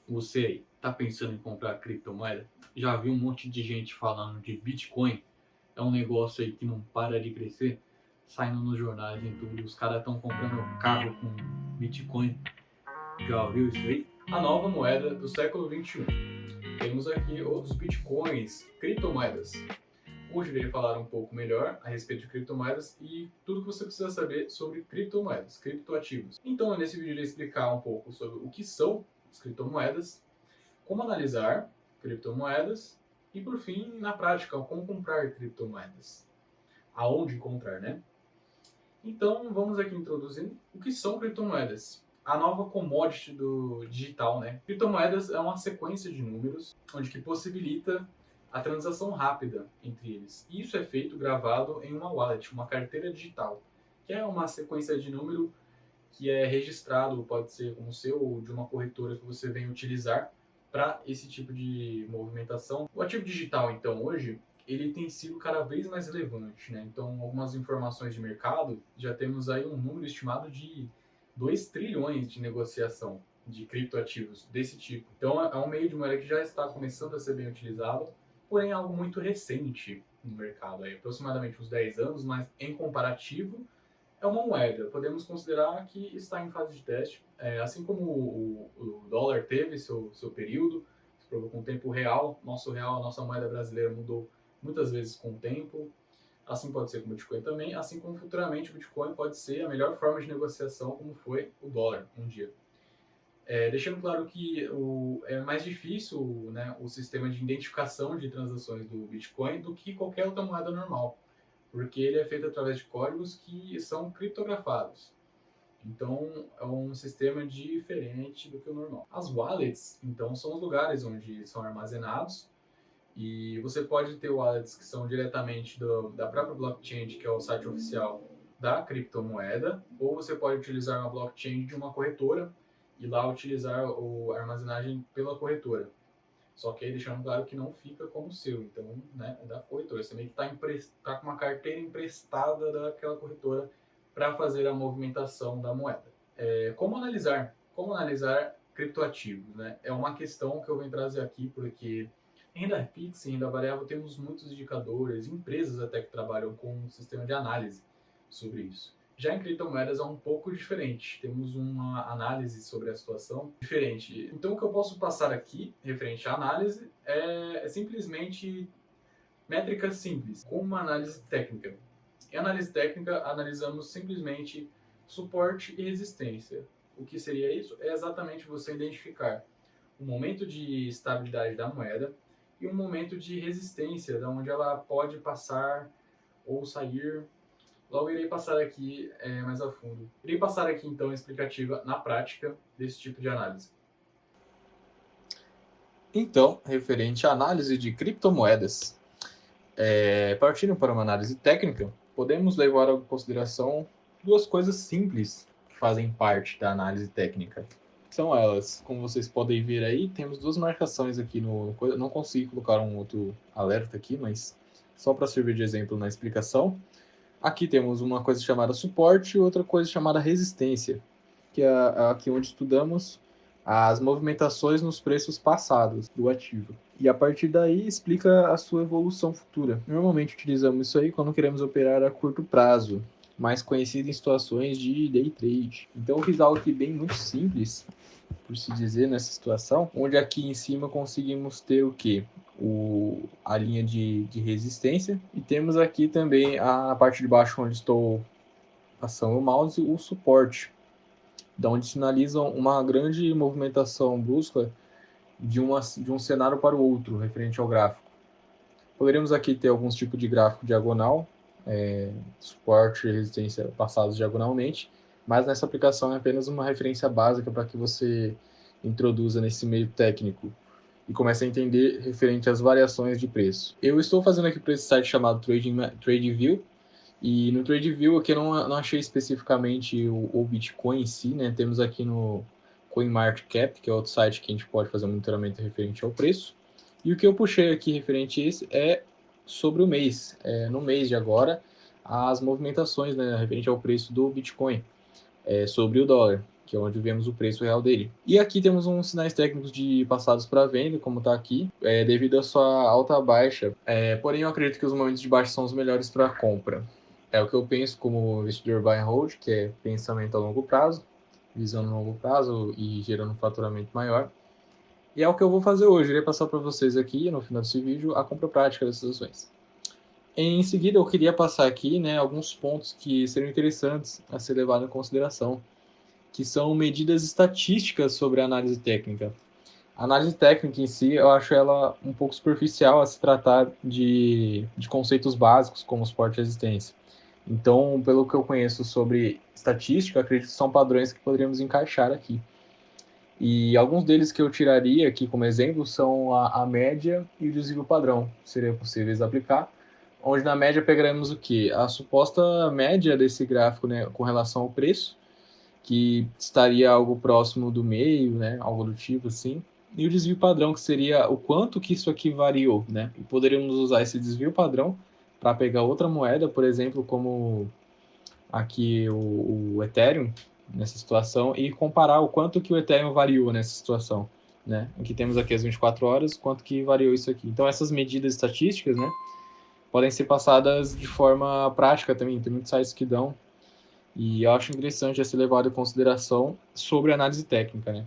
Você aí, tá pensando em comprar criptomoeda? Já viu um monte de gente falando de Bitcoin? É um negócio aí que não para de crescer, saindo nos jornais e tudo. Os caras estão comprando carro com Bitcoin. Já ouviu isso aí? A nova moeda do século 21. Temos aqui os Bitcoins, criptomoedas. Hoje eu irei falar um pouco melhor a respeito de criptomoedas e tudo que você precisa saber sobre criptomoedas, criptoativos. Então, nesse vídeo eu irei explicar um pouco sobre o que são as criptomoedas, como analisar criptomoedas e, por fim, na prática, como comprar criptomoedas. Aonde encontrar, né? Então, vamos aqui introduzindo o que são criptomoedas. A nova commodity do digital, né? Criptomoedas é uma sequência de números onde que possibilita a transação rápida entre eles. E isso é feito gravado em uma wallet, uma carteira digital, que é uma sequência de número que é registrado, pode ser como seu ou de uma corretora que você vem utilizar para esse tipo de movimentação. O ativo digital, então, hoje, ele tem sido cada vez mais relevante, né? Então, algumas informações de mercado, já temos aí um número estimado de 2 trilhões de negociação de criptoativos desse tipo. Então, é um meio de moeda que já está começando a ser bem utilizado, porém é algo muito recente no mercado, aí, aproximadamente uns 10 anos, mas em comparativo, é uma moeda. Podemos considerar que está em fase de teste. Assim como o dólar teve seu período, se provou com o tempo real, nosso real, a nossa moeda brasileira mudou muitas vezes com o tempo. Assim pode ser com o Bitcoin também, assim como futuramente o Bitcoin pode ser a melhor forma de negociação, como foi o dólar um dia. Deixando claro que é mais difícil, né, o sistema de identificação de transações do Bitcoin do que qualquer outra moeda normal, porque ele é feito através de códigos que são criptografados. Então, é um sistema diferente do que o normal. As wallets, então, são os lugares onde são armazenados, e você pode ter wallets que são diretamente da própria blockchain, que é o site oficial da criptomoeda, ou você pode utilizar uma blockchain de uma corretora e lá utilizar a armazenagem pela corretora. Só que aí deixando claro que não fica como seu, então, né, é da corretora. Você meio que tá com uma carteira emprestada daquela corretora para fazer a movimentação da moeda. Como analisar? Como analisar criptoativos, né? É uma questão que eu venho trazer aqui porque em renda fixa e renda variável temos muitos indicadores, empresas até que trabalham com um sistema de análise sobre isso. Já em criptomoedas é um pouco diferente, temos uma análise sobre a situação diferente. Então o que eu posso passar aqui, referente à análise, é simplesmente métricas simples, com uma análise técnica. Em análise técnica, analisamos simplesmente suporte e resistência. O que seria isso? É exatamente você identificar o momento de estabilidade da moeda e um momento de resistência, da onde ela pode passar ou sair. Logo irei passar aqui mais a fundo. Irei passar aqui então a explicativa na prática desse tipo de análise. Então, referente à análise de criptomoedas, partindo para uma análise técnica, podemos levar em consideração duas coisas simples que fazem parte da análise técnica. São elas, como vocês podem ver aí, temos duas marcações aqui no. Não consigo colocar um outro alerta aqui, mas só para servir de exemplo na explicação. Aqui temos uma coisa chamada suporte e outra coisa chamada resistência, que é aqui onde estudamos as movimentações nos preços passados do ativo. E a partir daí explica a sua evolução futura. Normalmente utilizamos isso aí quando queremos operar a curto prazo, mais conhecido em situações de day trade. Então eu fiz algo aqui bem muito simples, por se dizer, nessa situação, onde aqui em cima conseguimos ter o que? A linha de resistência, e temos aqui também a parte de baixo onde estou passando o mouse, o suporte, da onde sinalizam uma grande movimentação brusca de um cenário para o outro, referente ao gráfico. Poderíamos aqui ter alguns tipos de gráfico diagonal, suporte e resistência passados diagonalmente, mas nessa aplicação é apenas uma referência básica para que você introduza nesse meio técnico e comece a entender referente às variações de preço. Eu estou fazendo aqui para esse site chamado TradingView, e no TradingView aqui eu não achei especificamente o Bitcoin em si, né? Temos aqui no CoinMarketCap, que é outro site que a gente pode fazer um monitoramento referente ao preço. E o que eu puxei aqui referente a esse é sobre o mês. No mês de agora, as movimentações, né, referente ao preço do Bitcoin sobre o dólar. que é onde vemos o preço real dele. E aqui temos uns sinais técnicos de passados para venda, como está aqui, devido à sua alta baixa. Porém, eu acredito que os momentos de baixa são os melhores para compra. É o que eu penso como investidor buy and hold, que é pensamento a longo prazo, visão no longo prazo e gerando um faturamento maior. E é o que eu vou fazer hoje. Eu irei passar para vocês aqui, no final desse vídeo, a compra prática dessas ações. Em seguida, eu queria passar aqui, né, alguns pontos que seriam interessantes a ser levado em consideração, que são medidas estatísticas sobre a análise técnica. A análise técnica em si, eu acho ela um pouco superficial a se tratar de conceitos básicos, como suporte e resistência. Então, pelo que eu conheço sobre estatística, acredito que são padrões que poderíamos encaixar aqui. E alguns deles que eu tiraria aqui como exemplo são a média e o desvio padrão, que seriam possíveis aplicar, onde na média pegaremos o quê? A suposta média desse gráfico, né, com relação ao preço, que estaria algo próximo do meio, né, algo do tipo assim, e o desvio padrão, que seria o quanto que isso aqui variou, né, e poderíamos usar esse desvio padrão para pegar outra moeda, por exemplo, como aqui o Ethereum, nessa situação, e comparar o quanto que o Ethereum variou nessa situação, né, aqui temos aqui as 24 horas, quanto que variou isso aqui. Então essas medidas estatísticas, né, podem ser passadas de forma prática também, tem muitos sites que dão, e eu acho interessante ser levado em consideração sobre a análise técnica, né?